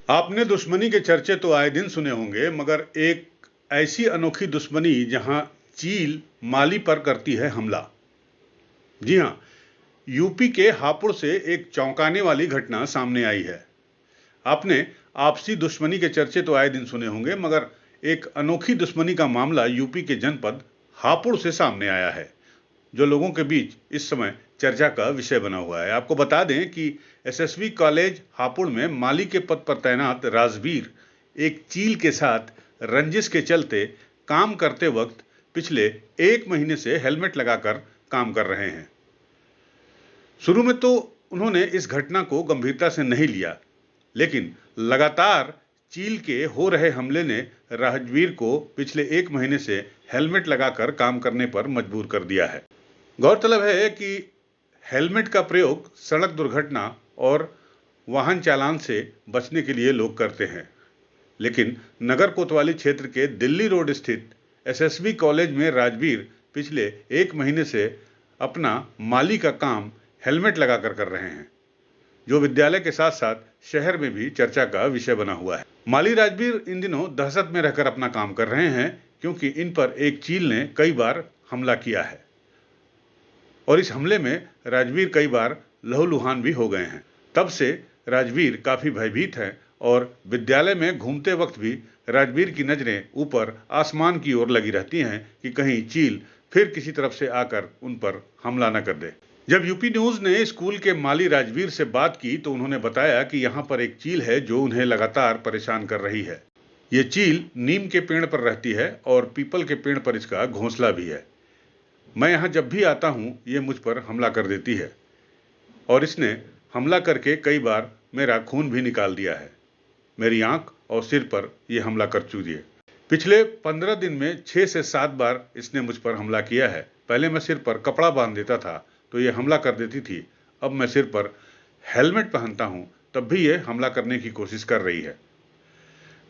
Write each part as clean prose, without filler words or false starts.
आपने दुश्मनी के चर्चे तो आए दिन सुने होंगे, मगर एक ऐसी अनोखी दुश्मनी जहां चील माली पर करती है हमला। जी हां, यूपी के हापुड़ से एक चौंकाने वाली घटना सामने आई है। आपने आपसी दुश्मनी के चर्चे तो आए दिन सुने होंगे, मगर एक अनोखी दुश्मनी का मामला यूपी के जनपद हापुड़ से सामने आया है, जो लोगों के बीच इस समय चर्चा का विषय बना हुआ है। आपको बता दें कि एसएसवी कॉलेज हापुड़ में माली के पद पर तैनात राजवीर एक चील के साथ रंजिश के चलते काम करते वक्त पिछले 1 महीने से हेलमेट लगाकर काम कर रहे हैं। शुरू में तो उन्होंने इस घटना को गंभीरता से नहीं लिया, लेकिन लगातार चील के हो रहे हमले ने राजवीर को पिछले 1 महीने से हेलमेट लगाकर काम करने पर मजबूर कर दिया है। गौरतलब है कि हेलमेट का प्रयोग सड़क दुर्घटना और वाहन चालान से बचने के लिए लोग करते हैं, लेकिन नगर कोतवाली क्षेत्र के दिल्ली रोड स्थित एसएसवी कॉलेज में राजवीर पिछले 1 महीने से अपना माली का काम हेलमेट लगाकर कर रहे हैं, जो विद्यालय के साथ साथ शहर में भी चर्चा का विषय बना हुआ है। माली राजवीर इन दिनों दहशत में रहकर अपना काम कर रहे हैं, क्योंकि इन पर एक चील ने कई बार हमला किया है और इस हमले में राजवीर कई बार लहूलुहान भी हो गए हैं। तब से राजवीर काफी भयभीत हैं और विद्यालय में घूमते वक्त भी राजवीर की नजरें ऊपर आसमान की ओर लगी रहती हैं कि कहीं चील फिर किसी तरफ से आकर उन पर हमला न कर दे। जब यूपी न्यूज ने स्कूल के माली राजवीर से बात की तो उन्होंने बताया कि यहाँ पर एक चील है जो उन्हें लगातार परेशान कर रही है। ये चील नीम के पेड़ पर रहती है और पीपल के पेड़ पर इसका घोंसला भी है। मैं यहाँ जब भी आता हूँ ये मुझ पर हमला कर देती है और इसने हमला करके कई बार मेरा खून भी निकाल दिया है। मेरी आंख और सिर पर यह हमला कर चुकी है। पिछले 15 दिन में 6 से 7 बार इसने मुझ पर हमला किया है। पहले मैं सिर पर कपड़ा बांध देता था तो ये हमला कर देती थी। अब मैं सिर पर हेलमेट पहनता हूँ तब भी ये हमला करने की कोशिश कर रही है।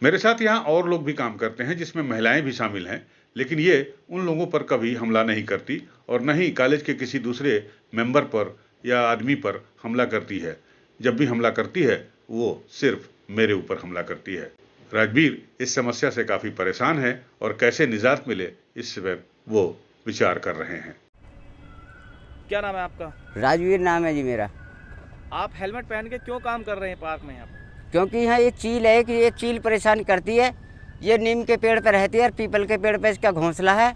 मेरे साथ यहाँ और लोग भी काम करते हैं जिसमें महिलाएं भी शामिल हैं, लेकिन ये उन लोगों पर कभी हमला नहीं करती और न ही कॉलेज के किसी दूसरे मेंबर पर या आदमी पर हमला करती है। जब भी हमला करती है वो सिर्फ मेरे ऊपर हमला करती है। राजवीर इस समस्या से काफी परेशान है और कैसे निजात मिले इस पर वो विचार कर रहे हैं। क्या नाम है आपका? राजवीर नाम है जी मेरा। आप हेलमेट पहन के क्यों काम कर रहे हैं पार्क में? यहाँ क्योंकि यहाँ एक चील है कि ये चील परेशान करती है। ये नीम के पेड़ पर रहती है और पीपल के पेड़ पर इसका घोंसला है,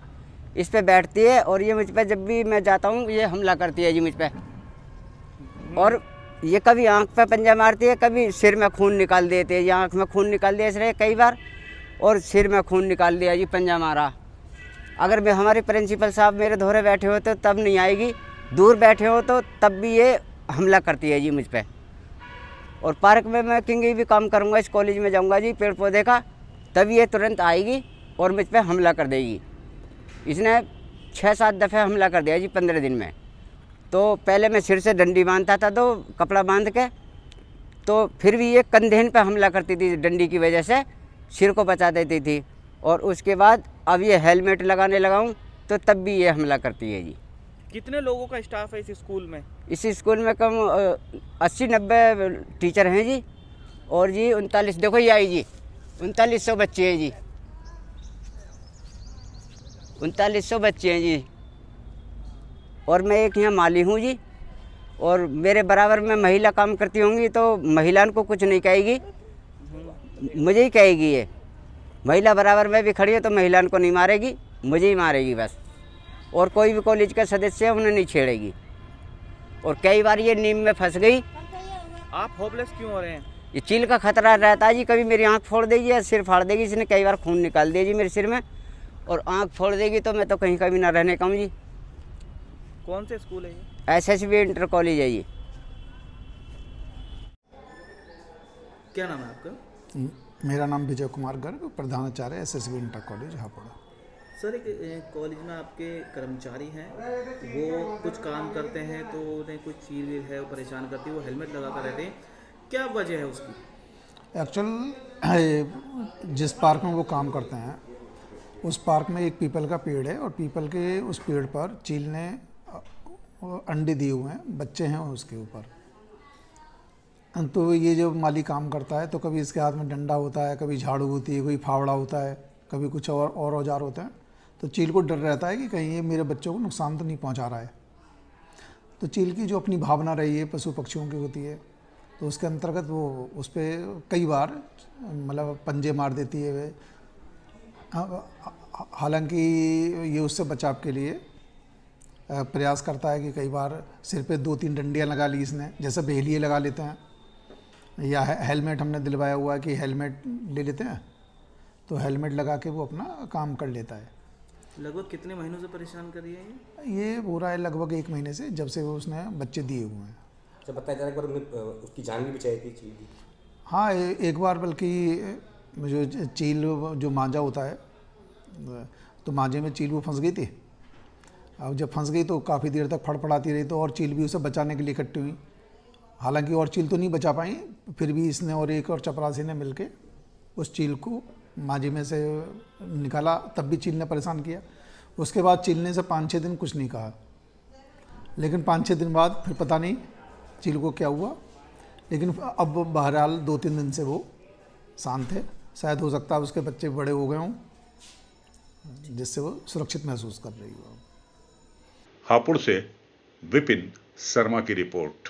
इस पे बैठती है और ये मुझ पर जब भी मैं जाता हूँ ये हमला करती है जी मुझ पर। और ये कभी आंख पे पंजा मारती है, कभी सिर में खून निकाल देती है। ये आंख में खून निकाल दिया इसने कई बार और सिर में खून निकाल दिया जी, पंजा मारा। अगर मैं हमारे प्रिंसिपल साहब मेरे धोरे बैठे हो तो तब नहीं आएगी, दूर बैठे हो तो तब भी ये हमला करती है जी मुझ पर। और पार्क में मैं कहीं भी काम करूँगा, इस कॉलेज में जाऊँगा जी पेड़ पौधे का, तभी ये तुरंत आएगी और मुझ पर हमला कर देगी। इसने 6-7 दफ़े हमला कर दिया जी 15 दिन में। तो पहले मैं सिर से डंडी बांधता था तो कपड़ा बांध के, तो फिर भी ये कंधे पे हमला करती थी, डंडी की वजह से सिर को बचा देती थी। और उसके बाद अब ये हेलमेट लगाने लगाऊं तो तब भी ये हमला करती है जी। कितने लोगों का स्टाफ है इस स्कूल में? इस स्कूल में कम 80-90 टीचर हैं जी। और जी 39, देखो ये आई जी, 3900 बच्चे हैं जी, 3900 बच्चे हैं जी। और मैं एक यहाँ माली हूँ जी, और मेरे बराबर में महिला काम करती होंगी तो महिलाओं को कुछ नहीं कहेगी, मुझे ही कहेगी। ये महिला बराबर में भी खड़ी है तो महिलाओं को नहीं मारेगी, मुझे ही मारेगी बस। और कोई भी कॉलेज का सदस्य है उन्हें नहीं छेड़ेगी। और कई बार ये नीम में फंस गई। आप होपलेस क्यों हो रहे हैं? ये चील का खतरा रहता है जी, कभी मेरी आँख फोड़ देगी या सिर फाड़ देगी। इसने कई बार खून निकाल दिया जी मेरे सिर में, और आँख फोड़ देगी तो मैं तो कहीं कभी ना रहने का हूँ जी। कौन से स्कूल है ये? एसएसवी इंटर कॉलेज है ये। क्या नाम है आपका? मेरा नाम विजय कुमार गर्ग, प्रधानाचार्य SSV inter college Hapur. Sir, एक कॉलेज में आपके कर्मचारी हैं, वो कुछ काम करते हैं तो उन्हें कुछ चील है वो परेशान करती है, वो हेलमेट लगा कर रहते हैं, क्या वजह है उसकी? एक्चुअल जिस पार्क में वो काम करते हैं उस पार्क में एक पीपल का पेड़ है और पीपल के उस पेड़ पर चील ने अंडे दिए हुए हैं, बच्चे हैं उसके ऊपर। तो ये जो माली काम करता है तो कभी इसके हाथ में डंडा होता है, कभी झाड़ू होती है, कोई फावड़ा होता है, कभी कुछ और औजार होते हैं। तो चील को डर रहता है कि कहीं ये मेरे बच्चों को नुकसान तो नहीं पहुंचा रहा है। तो चील की जो अपनी भावना रही है पशु पक्षियों की होती है, तो उसके अंतर्गत वो उस पर कई बार मतलब पंजे मार देती है। हालांकि ये उससे बचाव के लिए प्रयास करता है कि कई बार सिर पे 2-3 डंडियाँ लगा ली इसने, जैसे बेलिए लगा लेते हैं, या हेलमेट हमने दिलवाया हुआ है कि हेलमेट ले लेते हैं, तो हेलमेट लगा के वो अपना काम कर लेता है। लगभग कितने महीनों से परेशान कर रही है ये हो रहा है लगभग 1 महीने से, जब से वो उसने बच्चे दिए हुए हैं। अच्छा, बताया जा रहा है एक बार उसकी जान भी बचाई थी चील की। हाँ, एक बार बल्कि जो चील जो मांझा होता है, तो मांझे में चील वो फंस गई थी। अब जब फंस गई तो काफ़ी देर तक फड़फड़ाती रही, तो और चील भी उसे बचाने के लिए इकट्ठी हुई। हालांकि और चील तो नहीं बचा पाई, फिर भी इसने और एक और चपरासी ने मिलके उस चील को मांझे में से निकाला, तब भी चील ने परेशान किया। उसके बाद चील ने से 5-6 दिन कुछ नहीं कहा, लेकिन 5-6 दिन बाद फिर पता नहीं चील को क्या हुआ, लेकिन अब बहरहाल 2-3 दिन से वो शांत है। शायद हो सकता है उसके बच्चे बड़े हो गए हों, जिससे वो सुरक्षित महसूस कर रही हो। हापुड़ से विपिन शर्मा की रिपोर्ट।